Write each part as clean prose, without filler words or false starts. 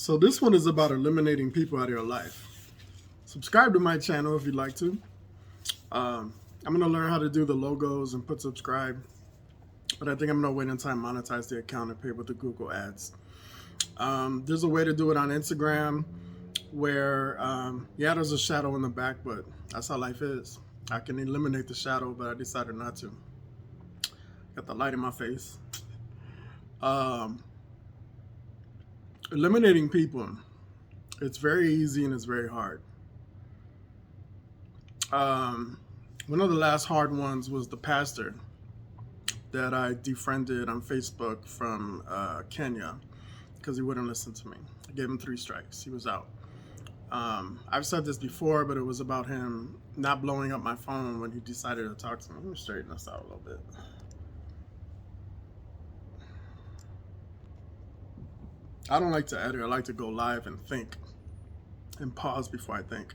So this one is about eliminating people out of your life. Subscribe to my channel if you'd like to. I'm gonna learn how to do the logos and put subscribe, but I think I'm gonna wait until I monetize the account and pay with the Google ads. There's a way to do it on Instagram where, yeah, there's a shadow in the back, but that's how life is. I can eliminate the shadow, but I decided not to. Got the light in my face. Um, Eliminating people, it's very easy and it's very hard. Um, One of the last hard ones was the pastor that I defriended on Facebook from Kenya because he wouldn't listen to me. I gave him 3 strikes. He was out. I've said this before, but it was about him not blowing up my phone when he decided to talk to me. Let me straighten this out a little bit. I don't like to edit. I like to go live and think and pause before I think.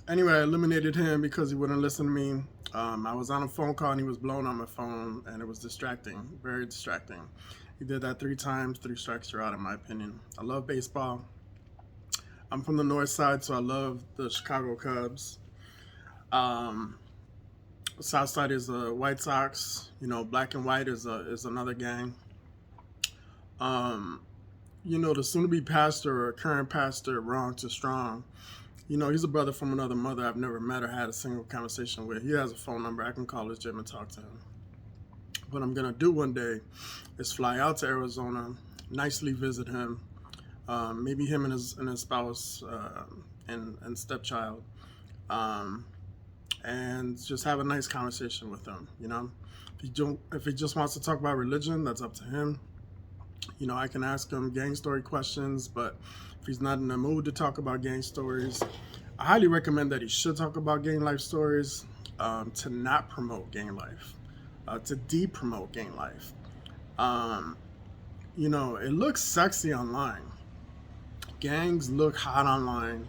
Anyway, I eliminated him because he wouldn't listen to me. I was on a phone call and he was blowing on my phone, and it was distracting, very distracting. He did that 3 times. 3 strikes, you're out, in my opinion. I love baseball. I'm from the north side, so I love the Chicago Cubs. Um, South side is the White Sox. You know, black and white is another gang. Um, the soon-to-be pastor or current pastor, Wrong to Strong. He's a brother from another mother I've never met or had a single conversation with. He has a phone number. I can call his gym and talk to him. What I'm going to do one day is fly out to Arizona, nicely visit him, maybe him and his spouse and stepchild, um, and just have a nice conversation with him. If he just wants to talk about religion, that's up to him. I can ask him gang story questions, but if he's not in the mood to talk about gang stories, I highly recommend that he should talk about gang life stories, to not promote gang life, to de-promote gang life. Um, it looks sexy online. Gangs look hot online.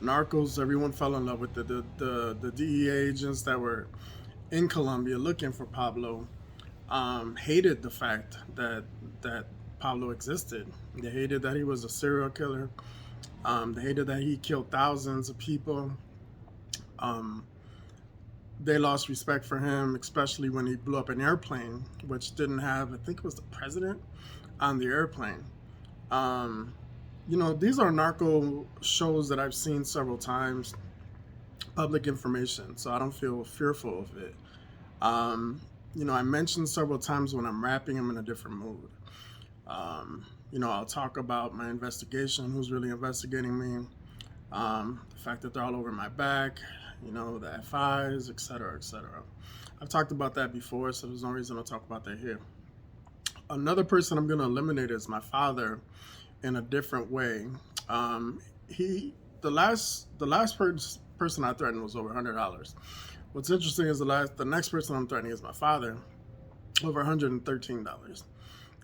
Narcos, everyone fell in love with the DEA agents that were in Colombia looking for Pablo. Hated the fact that Pablo existed. They hated that he was a serial killer. They hated that he killed thousands of people. Um, they lost respect for him, especially when he blew up an airplane, which didn't have, I think it was the president on the airplane. Um, these are narco shows that I've seen several times, public information, so I don't feel fearful of it. Um, I mentioned several times when I'm rapping, I'm in a different mood. I'll talk about my investigation, who's really investigating me, the fact that they're all over my back, the FIs, et cetera, et cetera. I've talked about that before, so there's no reason to talk about that here. Another person I'm going to eliminate is my father in a different way. He the last person I threatened was over $100. What's interesting is the next person I'm threatening is my father, over $113.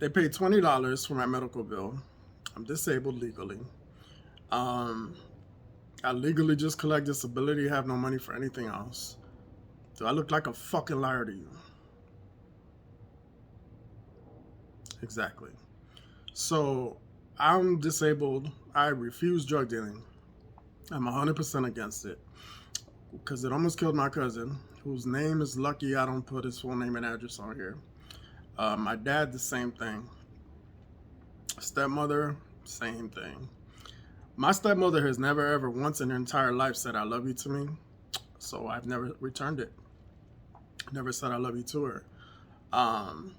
They paid $20 for my medical bill. I'm disabled legally. Um, I legally just collect disability, have no money for anything else. Do I look like a fucking liar to you? Exactly. So I'm disabled. I refuse drug dealing. I'm 100% against it because it almost killed my cousin, whose name is Lucky. I don't put his full name and address on here. My dad, the same thing. Stepmother, same thing. My stepmother has never ever once in her entire life said I love you to me, so I've never returned it. Never said I love you to her. Um,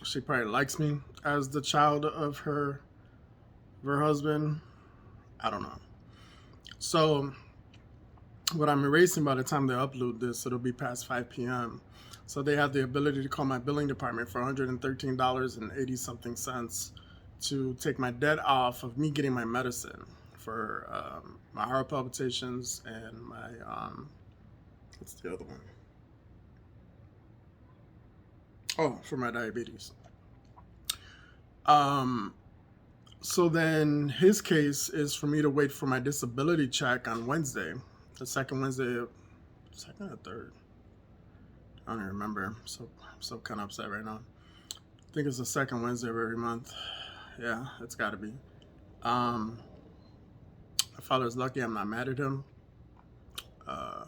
she probably likes me as the child of her husband. I don't know. So what I'm erasing by the time they upload this, it'll be past 5 p.m. So they have the ability to call my billing department for $113.80 to take my debt off of me getting my medicine for my heart palpitations and my, what's the other one? Oh, for my diabetes. Um, so then his case is for me to wait for my disability check on Wednesday, the second Wednesday, second or third? I don't even remember. I'm so kind of upset right now. I think it's the second Wednesday of every month. Yeah, it's got to be. Um, my father's lucky I'm not mad at him. Uh,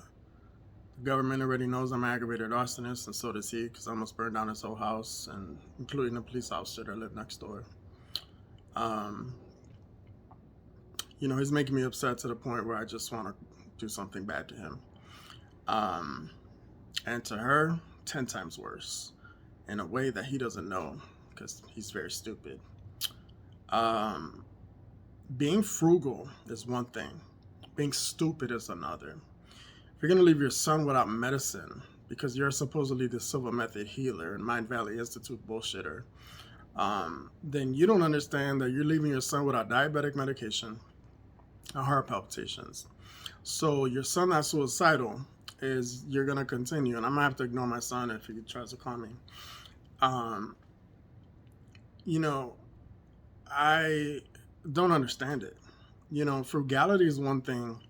the government already knows I'm an aggravated arsonist, and so does he, because I almost burned down his whole house, and including the police officer that lived next door. Um, he's making me upset to the point where I just want to do something bad to him. Um, and to her, 10 times worse, in a way that he doesn't know, because he's very stupid. Um, being frugal is one thing. Being stupid is another. If you're going to leave your son without medicine because you're supposedly the silver method healer and Mind Valley Institute bullshitter, then you don't understand that you're leaving your son without diabetic medication and heart palpitations. So your son that's suicidal is you're going to continue. And I'm going to have to ignore my son if he tries to call me. I don't understand it. Frugality is one thing.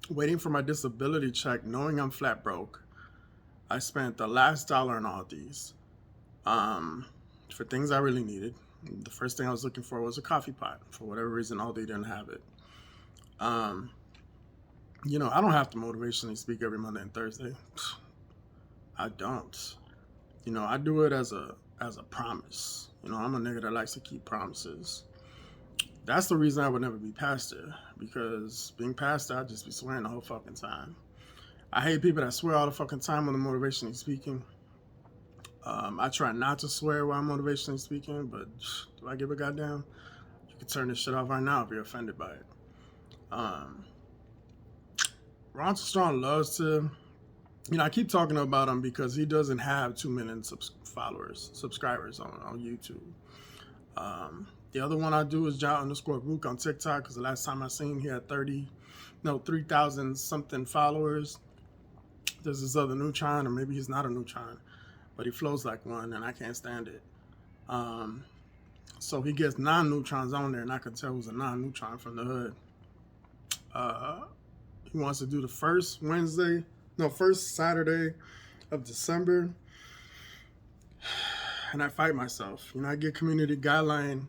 Waiting for my disability check, knowing I'm flat broke, I spent the last dollar on all these for things I really needed. The first thing I was looking for was a coffee pot. For whatever reason, Aldi didn't have it. I don't have to motivationally speak every Monday and Thursday. I don't. I do it as a promise. I'm a nigga that likes to keep promises. That's the reason I would never be pastor, because being pastor, I'd just be swearing the whole fucking time. I hate people that swear all the fucking time when they're motivationally speaking. I try not to swear while I'm motivationally speaking, but do I give a goddamn? You can turn this shit off right now if you're offended by it. Ron Strong loves to, I keep talking about him because he doesn't have 2 million subscribers on YouTube. The other one I do is Ja_Rook on TikTok, because the last time I seen he had 3,000 something followers. There's this other neutron, or maybe he's not a neutron, but he flows like one, and I can't stand it. So he gets non-neutrons on there, and I can tell who's a non-neutron from the hood. He wants to do the first Saturday of December, and I fight myself. I get community guideline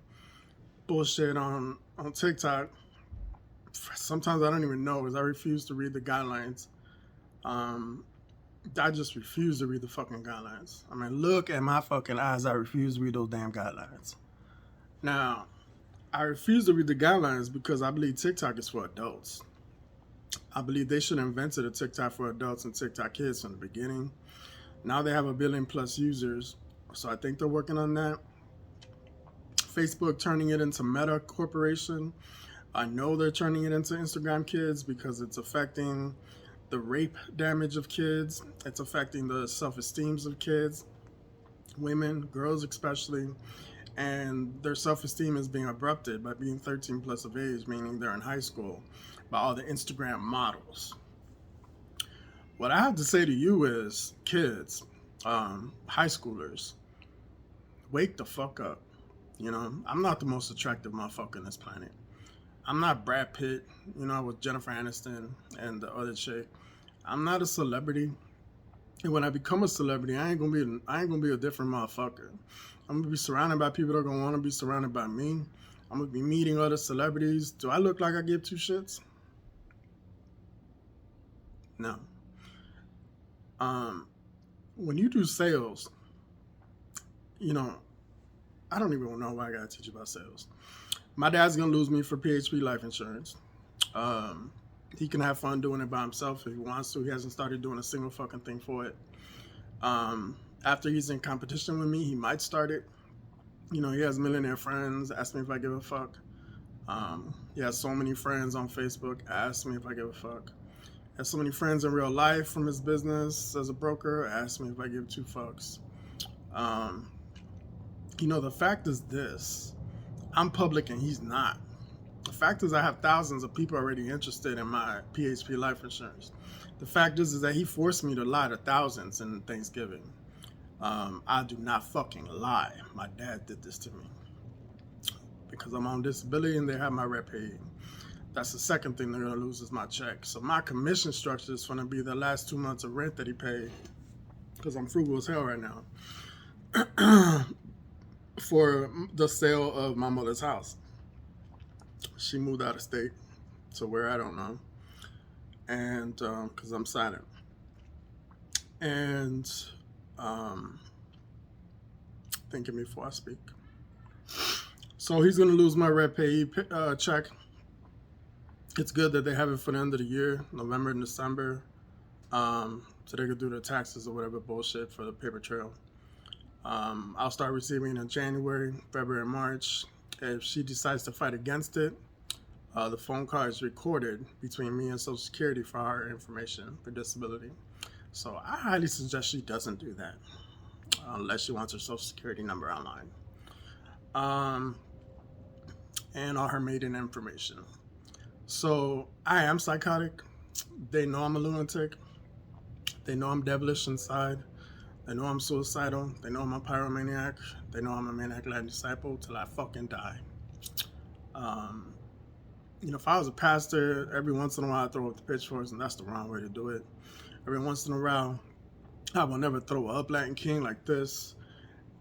bullshit on TikTok. Sometimes I don't even know, because I refuse to read the guidelines. I just refuse to read the fucking guidelines. I mean, look at my fucking eyes. I refuse to read those damn guidelines. Now, I refuse to read the guidelines because I believe TikTok is for adults. I believe they should have invented a TikTok for adults and TikTok kids from the beginning. Now they have 1 billion plus users, so I think they're working on that. Facebook turning it into Meta Corporation. I know they're turning it into Instagram Kids because it's affecting the rape damage of kids. It's affecting the self-esteems of kids, women, girls especially, and their self-esteem is being abrupted by being 13 plus of age, meaning they're in high school, by all the Instagram models. What I have to say to you is, kids, high schoolers, wake the fuck up. I'm not the most attractive motherfucker on this planet. I'm not Brad Pitt, with Jennifer Aniston and the other chick. I'm not a celebrity. And when I become a celebrity, I ain't gonna be a different motherfucker. I'm gonna be surrounded by people that are gonna want to be surrounded by me. I'm gonna be meeting other celebrities. Do I look like I give two shits? No. When you do sales, I don't even know why I gotta teach you about sales. My dad's gonna lose me for PHP life insurance. He can have fun doing it by himself if he wants to. He hasn't started doing a single fucking thing for it. After he's in competition with me, he might start it. He has millionaire friends. Ask me if I give a fuck. He has so many friends on Facebook. Ask me if I give a fuck. He has so many friends in real life from his business as a broker. Ask me if I give two fucks. The fact is this. I'm public and he's not. The fact is I have thousands of people already interested in my PHP life insurance. The fact is that he forced me to lie to thousands in Thanksgiving. I do not fucking lie. My dad did this to me. Because I'm on disability and they have my rep paid. That's the second thing they're going to lose is my check. So my commission structure is going to be the last 2 months of rent that he paid. because I'm frugal as hell right now, for the sale of my mother's house. She moved out of state to where I don't know, and because I'm silent, and um, thinking before I speak. So he's gonna lose my red pay check. It's good that they have it for the end of the year, November and December, so they could do the taxes or whatever bullshit for the paper trail. I'll start receiving in January, February, March. If she decides to fight against it, the phone call is recorded between me and Social Security for her information for disability. So I highly suggest she doesn't do that unless she wants her Social Security number online. And all her maiden information. So I am psychotic. They know I'm a lunatic. They know I'm devilish inside. They know I'm suicidal. They know I'm a pyromaniac. They know I'm a maniac Latin disciple till I fucking die. If I was a pastor, every once in a while I throw up the pitchforks, and that's the wrong way to do it. Every once in a while, I will never throw up Latin King like this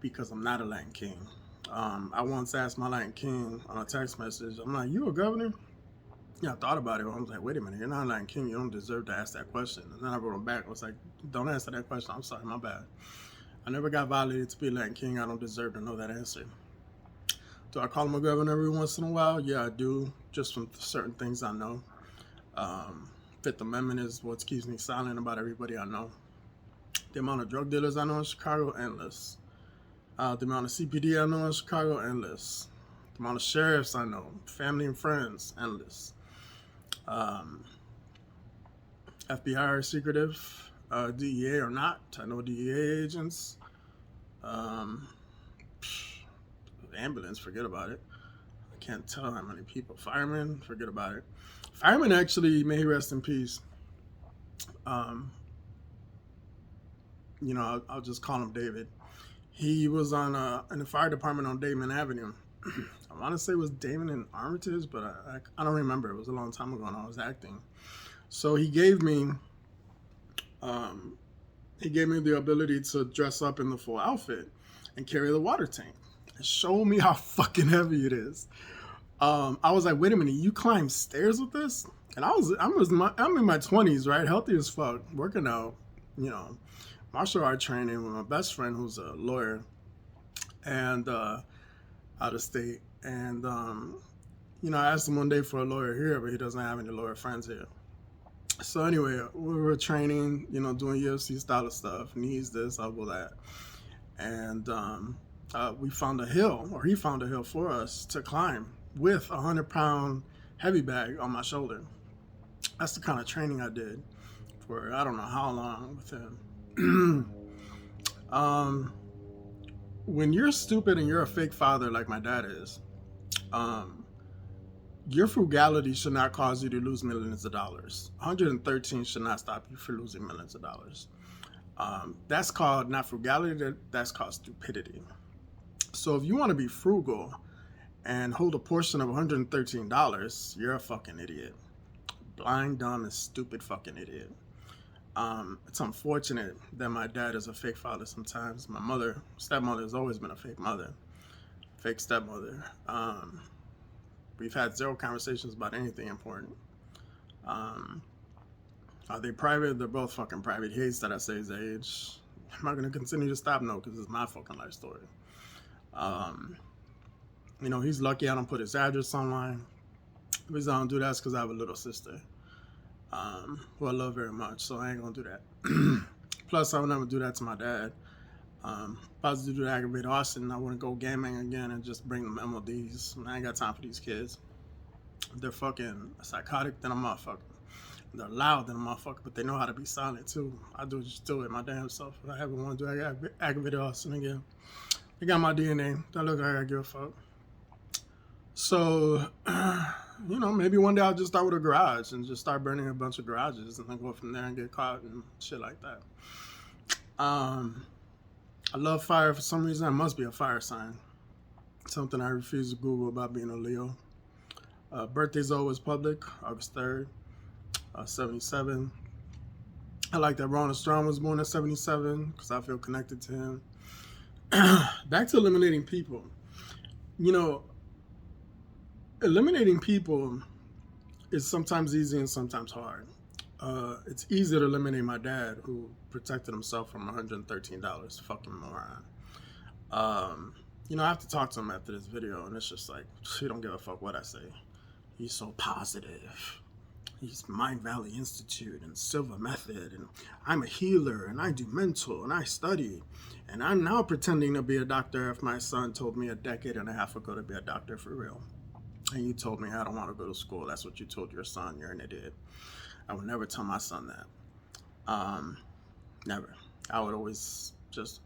because I'm not a Latin King. I once asked my Latin King on a text message, I'm like, you a governor? Yeah, I thought about it. I was like, wait a minute, you're not a Latin King. You don't deserve to ask that question. And then I wrote him back. I was like, don't answer that question. I'm sorry, my bad. I never got validated to be a Latin King. I don't deserve to know that answer. Do I call him a governor every once in a while? Yeah, I do, just from certain things I know. Fifth Amendment is what keeps me silent about everybody I know. The amount of drug dealers I know in Chicago, endless. The amount of CPD I know in Chicago, endless. The amount of sheriffs I know, family and friends, endless. FBI are secretive, DEA or not. I know DEA agents. Ambulance, forget about it. I can't tell how many people. Firemen, forget about it. Fireman actually, may he rest in peace. I'll just call him David. He was in the fire department on Damon Avenue. I want to say it was Damon and Armitage, but I don't remember. It was a long time ago and I was acting. So he gave me the ability to dress up in the full outfit and carry the water tank. And show me how fucking heavy it is. I was like, wait a minute, you climb stairs with this? And I'm in my 20s, right? Healthy as fuck, working out, martial art training with my best friend who's a lawyer and out of state. And I asked him one day for a lawyer here, but he doesn't have any lawyer friends here. So anyway, we were training, doing UFC style of stuff, knees this, elbow that. And we found a hill, or he found a hill for us to climb with a 100-pound heavy bag on my shoulder. That's the kind of training I did for I don't know how long with him. When you're stupid and you're a fake father like my dad is, your frugality should not cause you to lose millions of dollars. 113 should not stop you from losing millions of dollars. That's called not frugality, that's called stupidity. So if you want to be frugal and hold a portion of $113, you're a fucking idiot. Blind, dumb, and stupid fucking idiot. It's unfortunate that my dad is a fake father sometimes. My stepmother has always been a fake mother. Fake stepmother. We've had zero conversations about anything important. Are they private? They're both fucking private. He hates that I say his age. Am I going to continue to stop? No, because it's my fucking life story. He's lucky I don't put his address online. The reason I don't do that is because I have a little sister who I love very much, so I ain't going to do that. Plus, I would never do that to my dad. If I was to do aggravated arson, I wouldn't go gaming again and just bring them MLDs. I ain't got time for these kids. They're fucking psychotic, then I'm a motherfucker. They're loud, then I'm a motherfucker, but they know how to be silent too. I just do it my damn self. If I ever want to do aggravated arson again, they got my DNA. Don't look like I give a fuck. So, maybe one day I'll just start with a garage and just start burning a bunch of garages and then go from there and get caught and shit like that. I love fire for some reason. It must be a fire sign. Something I refuse to Google about being a Leo. Birthday's always public, August 3rd, 77. I like that Ronald Strong was born in 77 because I feel connected to him. Back to eliminating people. You know, eliminating people is sometimes easy and sometimes hard. It's easy to eliminate my dad, who protected himself from $113. Fucking moron. I have to talk to him after this video, and it's just like, he don't give a fuck what I say. He's so positive. He's Mind Valley Institute and Silver Method, and I'm a healer, and I do mental, and I study, and I'm now pretending to be a doctor if my son told me a decade and a half ago to be a doctor for real. And you told me I don't want to go to school. That's what you told your son. You're an idiot. I would never tell my son that. Never. I would always just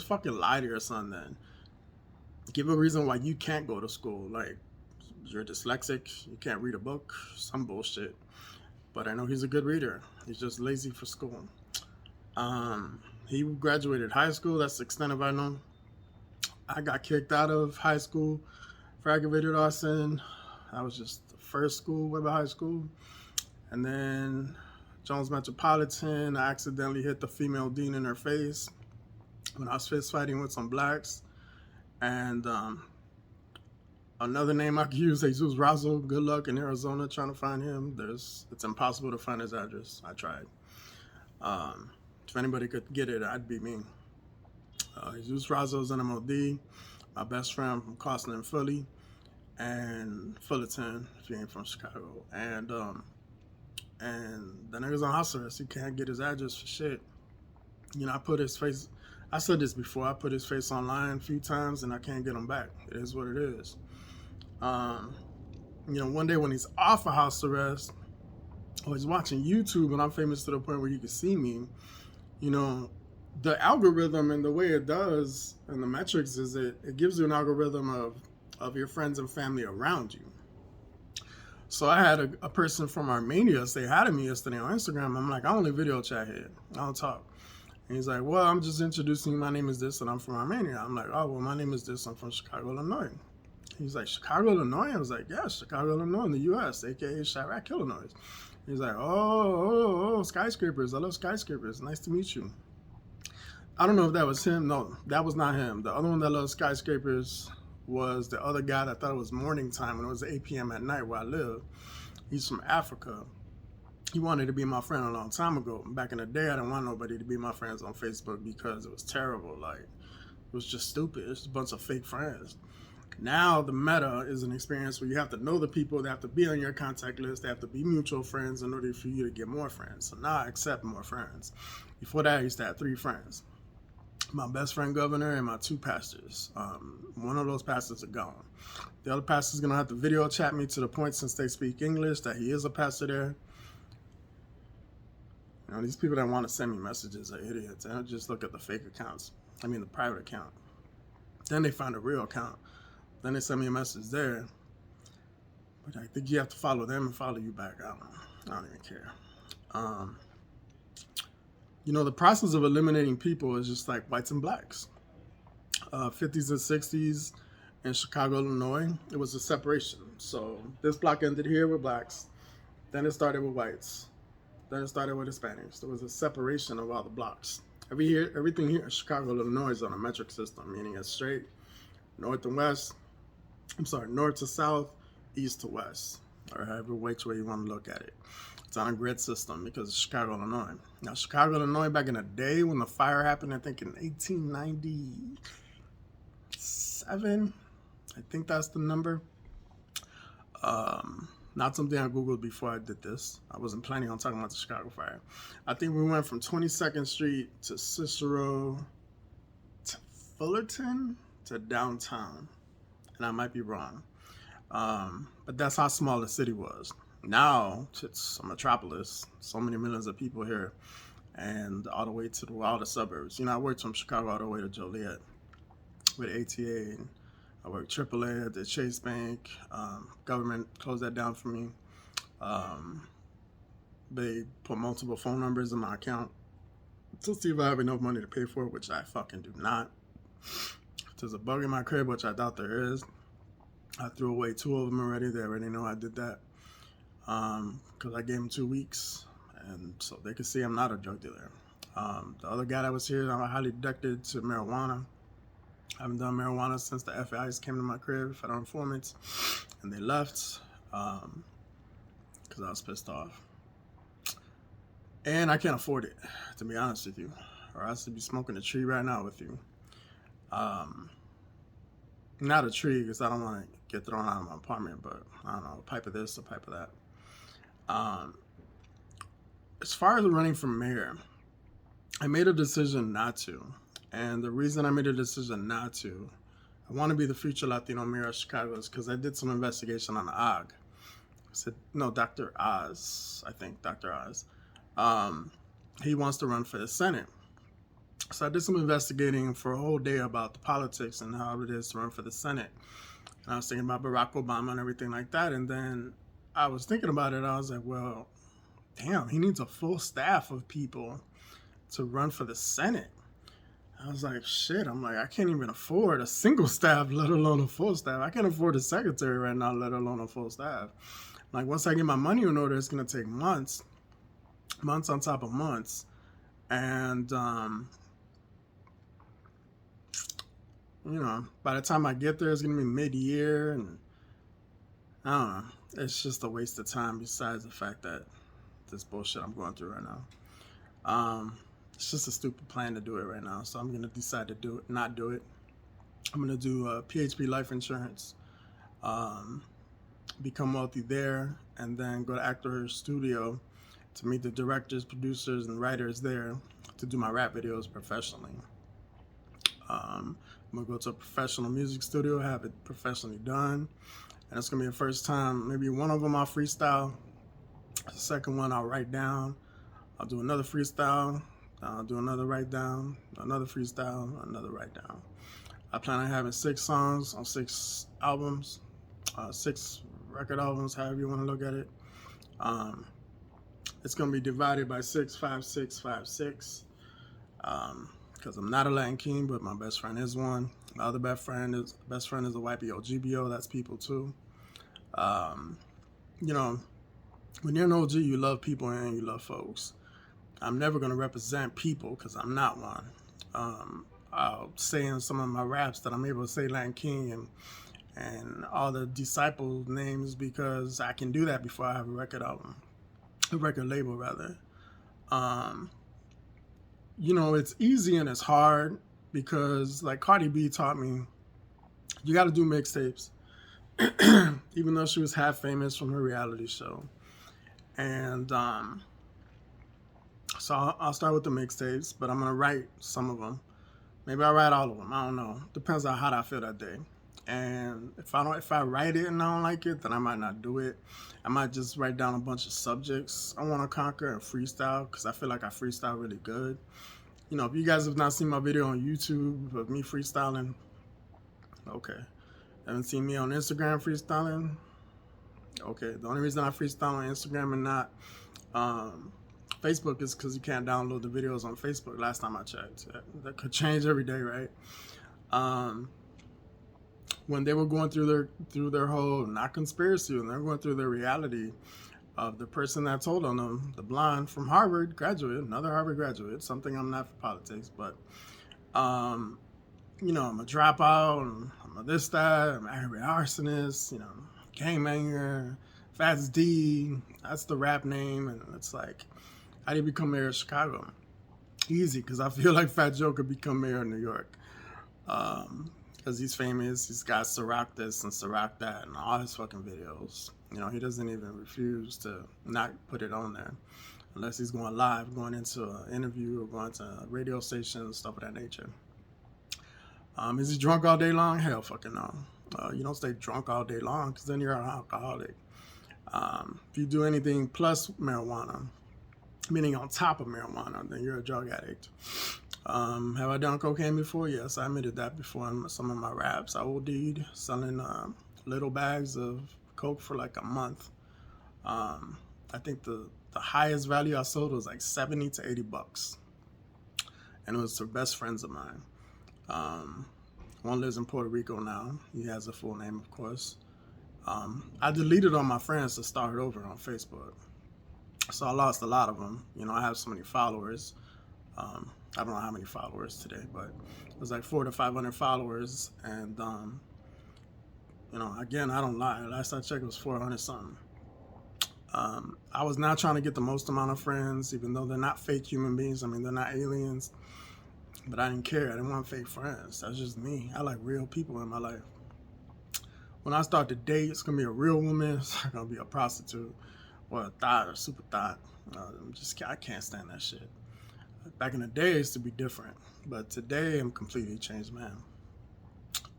fucking lie to your son then. Give a reason why you can't go to school. Like, you're dyslexic, you can't read a book, some bullshit. But I know he's a good reader. He's just lazy for school. He graduated high school. That's the extent of I know. I got kicked out of high school for aggravated arson. That was just the first school, Weber High School. And then Jones Metropolitan, I accidentally hit the female dean in her face when I was fist fighting with some blacks. And another name I could use, Jesus Razo. Good luck in Arizona trying to find him. It's impossible to find his address. I tried. If anybody could get it, I'd be me. Jesus Razo's an MOD. My best friend from Carson and Philly, and Fullerton, if you ain't from Chicago. And the nigga's on house arrest. He can't get his address for shit. I put his face. I said this before. I put his face online a few times, and I can't get him back. It is what it is. One day when he's off of house arrest, or he's watching YouTube, and I'm famous to the point where he can see me, the algorithm and the way it does, and the metrics is it gives you an algorithm of your friends and family around you. So I had a person from Armenia say hi to me yesterday on Instagram. I'm like, I only video chat here. I don't talk. And he's like, well, I'm just introducing you. My name is this, and I'm from Armenia. I'm like, oh, well, my name is this. I'm from Chicago, Illinois. He's like, Chicago, Illinois? I was like, yeah, Chicago, Illinois in the U.S., a.k.a. Chirac, Illinois. He's like, oh, skyscrapers. I love skyscrapers. Nice to meet you. I don't know if that was him. No, that was not him. The other one that loves skyscrapers was the other guy that thought it was morning time when it was 8 p.m. at night where I live. He's from Africa. He wanted to be my friend a long time ago. Back in the day, I didn't want nobody to be my friends on Facebook because it was terrible. Like, it was just stupid. It's a bunch of fake friends. Now the meta is an experience where you have to know the people, they have to be on your contact list, they have to be mutual friends in order for you to get more friends. So now I accept more friends. Before that, I used to have 3 friends. My best friend governor and my 2 pastors. One of those pastors are gone. The other pastor's gonna have to video chat me to the point, since they speak English, that he is a pastor there. These people that want to send me messages are idiots. They don't just look at the fake accounts. I mean the private account. Then they find a real account. Then they send me a message there. But I think you have to follow them and follow you back. I don't even care. The process of eliminating people is just like whites and blacks. 50s and 60s in Chicago, Illinois, it was a separation. So this block ended here with blacks. Then it started with whites. Then it started with Hispanics. There was a separation of all the blocks. Everything here in Chicago, Illinois is on a metric system, meaning it's straight north and west. North to south, east to west, or however which way you want to look at it. It's on a grid system because it's Chicago, Illinois. Now, Chicago, Illinois, back in the day when the fire happened, I think in 1897, I think that's the number. Not something I Googled before I did this. I wasn't planning on talking about the Chicago fire. I think we went from 22nd Street to Cicero to Fullerton to downtown. And I might be wrong. But that's how small the city was. Now, it's a metropolis. So many millions of people here. And all the way to all the suburbs. I worked from Chicago all the way to Joliet with ATA. I worked AAA at the Chase Bank. Government closed that down for me. They put multiple phone numbers in my account to see if I have enough money to pay for it, which I fucking do not. If there's a bug in my crib, which I doubt there is, I threw away 2 of them already. They already know I did that. Because I gave them 2 weeks. and so they could see I'm not a drug dealer. The other guy that was here, I'm highly addicted to marijuana. I haven't done marijuana since the FAIs came to my crib, federal informants, and they left because I was pissed off. And I can't afford it, to be honest with you, or I should be smoking a tree right now with you. Not a tree, because I don't want to get thrown out of my apartment, but I don't know, a pipe of this, a pipe of that. As far as running for mayor, I made a decision not to. And the reason I made a decision not to, I want to be the future Latino mayor of Chicago, is because I did some investigation on OG. Dr. Oz, I think, Dr. Oz. He wants to run for the Senate. So I did some investigating for a whole day about the politics and how it is to run for the Senate. And I was thinking about Barack Obama and everything like that. And then I was thinking about it. I was like, well, damn, he needs a full staff of people to run for the Senate. I was like, shit, I can't even afford a single staff, let alone a full staff. I can't afford a secretary right now, let alone a full staff. Like, once I get my money in order, it's going to take months on top of months. And, by the time I get there, it's going to be mid-year. And I don't know. It's just a waste of time besides the fact that this bullshit I'm going through right now. It's just a stupid plan to do it right now. So I'm going to decide to not do it. I'm going to do PHP life insurance, become wealthy there, and then go to Actor Studio to meet the directors, producers, and writers there to do my rap videos professionally. I'm going to go to a professional music studio, have it professionally done. And it's going to be the first time, maybe one of them I'll freestyle. The second one I'll write down. I'll do another freestyle. I'll do another write down, another freestyle, another write down. I plan on having 6 songs on 6 albums, 6 record albums, however you want to look at it. It's going to be divided by 6, 5, 6, 5, 6. Because I'm not a Latin king, but my best friend is one. My other best friend is a YPO, GBO. That's people too. When you're an OG, you love people and you love folks. I'm never going to represent people because I'm not one. I'll say in some of my raps that I'm able to say Latin King and all the disciple names because I can do that before I have a record label rather. It's easy and it's hard because like Cardi B taught me, you got to do mixtapes, even though she was half famous from her reality show. And, so I'll start with the mixtapes, but I'm going to write some of them. Maybe I'll write all of them. I don't know. Depends on how I feel that day. And if I write it and I don't like it, then I might not do it. I might just write down a bunch of subjects I want to conquer and freestyle because I feel like I freestyle really good. If you guys have not seen my video on YouTube of me freestyling, okay. Haven't seen me on Instagram freestyling? Okay. The only reason I freestyle on Instagram and not Facebook is because you can't download the videos on Facebook. Last time I checked, that could change every day, right? When they were going through their whole not conspiracy, when they're going through their reality of the person that told on them, the blonde from Harvard graduate, another Harvard graduate. Something I'm not for politics, but I'm a dropout, and I'm a this that, I'm an aggravated arsonist, gangbanger, Fats D. That's the rap name, and it's like, how do you become mayor of Chicago? Easy, because I feel like Fat Joe could become mayor of New York. Because he's famous, he's got Ciroc this and Ciroc that and all his fucking videos. He doesn't even refuse to not put it on there. Unless he's going live, going into an interview or going to a radio station and stuff of that nature. Is he drunk all day long? Hell fucking no. You don't stay drunk all day long because then you're an alcoholic. If you do anything plus marijuana, meaning on top of marijuana, then you're a drug addict. Have I done cocaine before? Yes, I admitted that before in some of my raps. I OD'd selling little bags of coke for like a month. I think the highest value I sold was like $70 to $80. And it was to best friends of mine. One lives in Puerto Rico now. He has a full name, of course. I deleted all my friends to start over on Facebook. So I lost a lot of them. I have so many followers. I don't know how many followers today, but it was like 400 to 500 followers. And, again, I don't lie. Last I checked, it was 400 something. I was not trying to get the most amount of friends, even though they're not fake human beings. I mean, they're not aliens. But I didn't care. I didn't want fake friends. That's just me. I like real people in my life. When I start to date, it's going to be a real woman. It's not going to be a prostitute or a thought or super thought. I can't stand that shit. Back in the day, it used to be different. But today, I'm completely changed, man.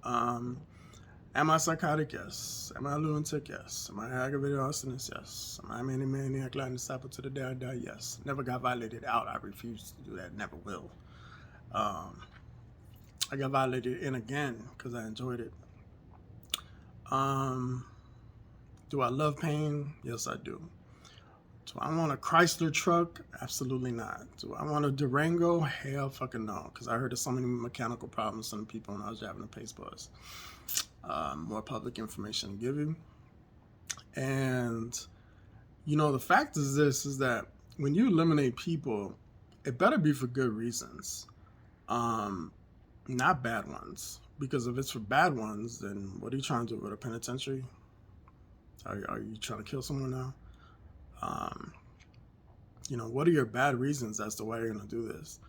Am I psychotic? Yes. Am I a lunatic? Yes. Am I aggravated arsonist? Yes. Am I a maniac, lying disciple to the day I die? Yes. Never got violated out. I refuse to do that. Never will. I got violated in again because I enjoyed it. Do I love pain? Yes, I do. Do I want a Chrysler truck? Absolutely not. Do I want a Durango? Hell fucking no. Because I heard of so many mechanical problems from people when I was driving the Pace Bus. More public information to give you. And, the fact is that when you eliminate people, it better be for good reasons. Not bad ones. Because if it's for bad ones, then what are you trying to do with a penitentiary? Are you trying to kill someone now? What are your bad reasons as to why you're going to do this?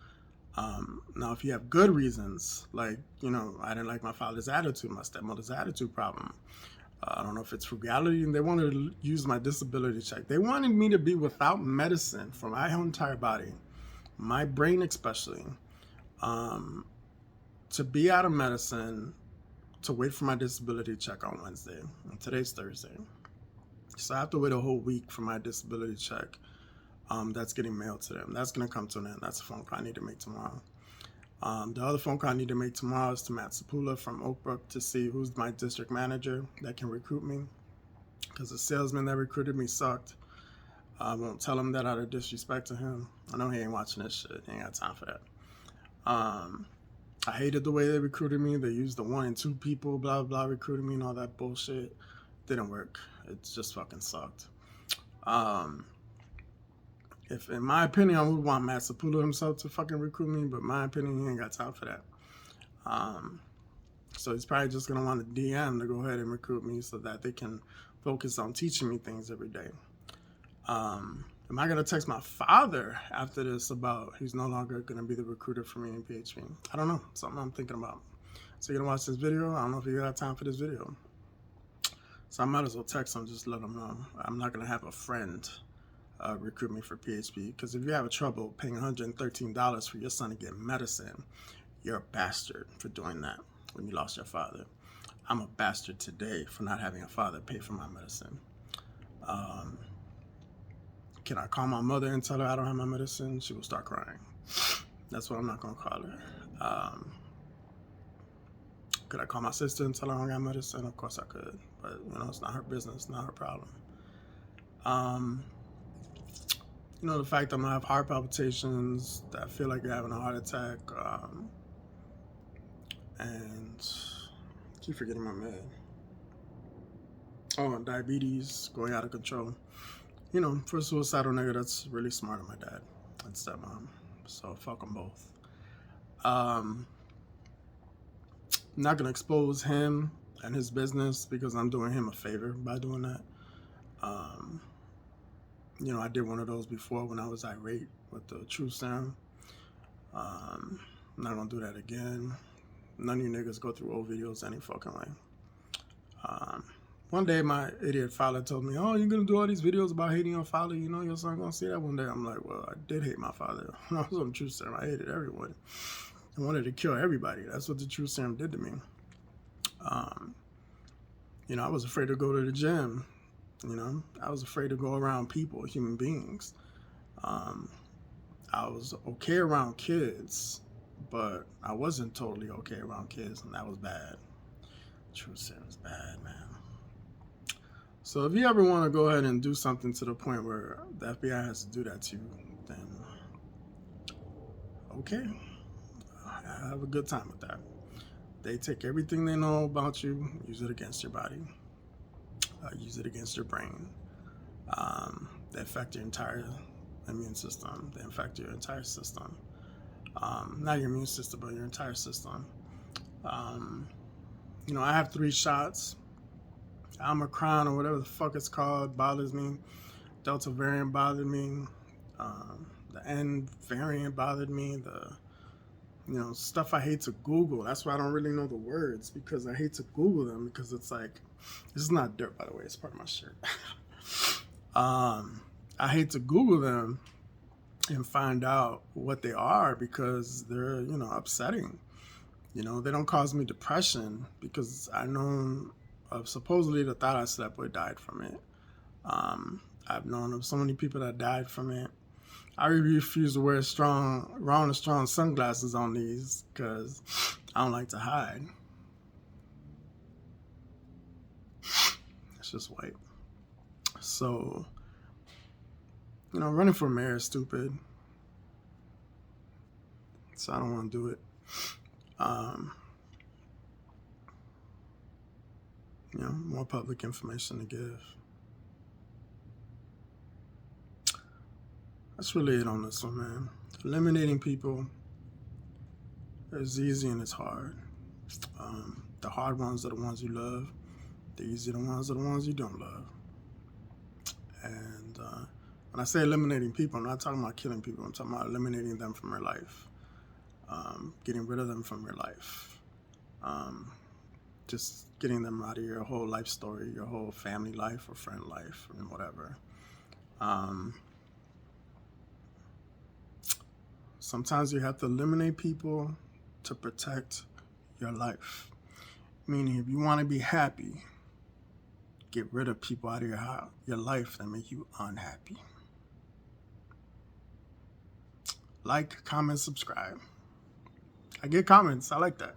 Now, if you have good reasons, like, I didn't like my father's attitude, my stepmother's attitude problem. I don't know if it's frugality, and they wanted to use my disability check. They wanted me to be without medicine for my whole entire body, my brain especially, to be out of medicine, to wait for my disability check on Wednesday. And today's Thursday. So I have to wait a whole week for my disability check. That's getting mailed to them. That's going to come to an end. That's a phone call I need to make tomorrow. The other phone call I need to make tomorrow is to Matt Sapula from Oakbrook to see who's my district manager that can recruit me. Because the salesman that recruited me sucked. I won't tell him that out of disrespect to him. I know he ain't watching this shit. He ain't got time for that. I hated the way they recruited me. They used the 1 and 2 people, blah, blah, recruiting me and all that bullshit. Didn't work. It just fucking sucked. If, in my opinion, I would want Matt Sapula himself to fucking recruit me, but in my opinion, he ain't got time for that. So he's probably just going to want a DM to go ahead and recruit me so that they can focus on teaching me things every day. Am I going to text my father after this about he's no longer going to be the recruiter for me in PHP? I don't know. Something I'm thinking about. So you're going to watch this video? I don't know if you got time for this video. So I might as well text him, just let him know. I'm not going to have a friend recruit me for PHP, because if you have trouble paying $113 for your son to get medicine, you're a bastard for doing that when you lost your father. I'm a bastard today for not having a father pay for my medicine. Can I call my mother and tell her I don't have my medicine? She will start crying. That's what I'm not going to call her. Could I call my sister and tell her I don't got medicine? Of course I could. But, it's not her business, not her problem. The fact that I'm going to have heart palpitations, that I feel like you're having a heart attack, and I keep forgetting my med. Oh, and diabetes going out of control. For a suicidal nigga, that's really smart of my dad and stepmom. So fuck them both. I'm not going to expose him and his business because I'm doing him a favor by doing that. I did one of those before when I was irate with the truth serum. I'm not going to do that again. None of you niggas go through old videos any fucking way. One day my idiot father told me, oh, you're going to do all these videos about hating your father. Your son going to see that one day. I'm like, well, I did hate my father. When I was on truth serum, I hated everyone. I wanted to kill everybody. That's what the truth serum did to me. I was afraid to go to the gym. I was afraid to go around people, human beings. I was okay around kids, but I wasn't totally okay around kids, and that was bad. Truth serum is bad, man. So if you ever want to go ahead and do something to the point where the FBI has to do that to you, then okay, have a good time with that. They take everything they know about you, use it against your body, use it against your brain. They affect your entire immune system. They affect your entire system. Not your immune system, but your entire system. Um, I have 3 shots. Omicron or whatever the fuck it's called bothers me. Delta variant bothered me. The N variant bothered me. Stuff I hate to Google. That's why I don't really know the words, because I hate to Google them, because it's like, this is not dirt, by the way. It's part of my shirt. I hate to Google them and find out what they are, because they're, upsetting. They don't cause me depression, because I know of supposedly the thought I slept with died from it. I've known of so many people that died from it. I refuse to wear strong sunglasses on these, because I don't like to hide. It's just white. So, running for mayor is stupid. So I don't want to do it. More public information to give. That's really it on this one, man. Eliminating people is easy and it's hard. The hard ones are the ones you love. The easy ones are the ones you don't love. And when I say eliminating people, I'm not talking about killing people. I'm talking about eliminating them from your life. Getting rid of them from your life. Just getting them out of your whole life story, your whole family life or friend life, and whatever. Sometimes you have to eliminate people to protect your life. Meaning, if you want to be happy, get rid of people out of your life that make you unhappy. Like, comment, subscribe. I get comments. I like that.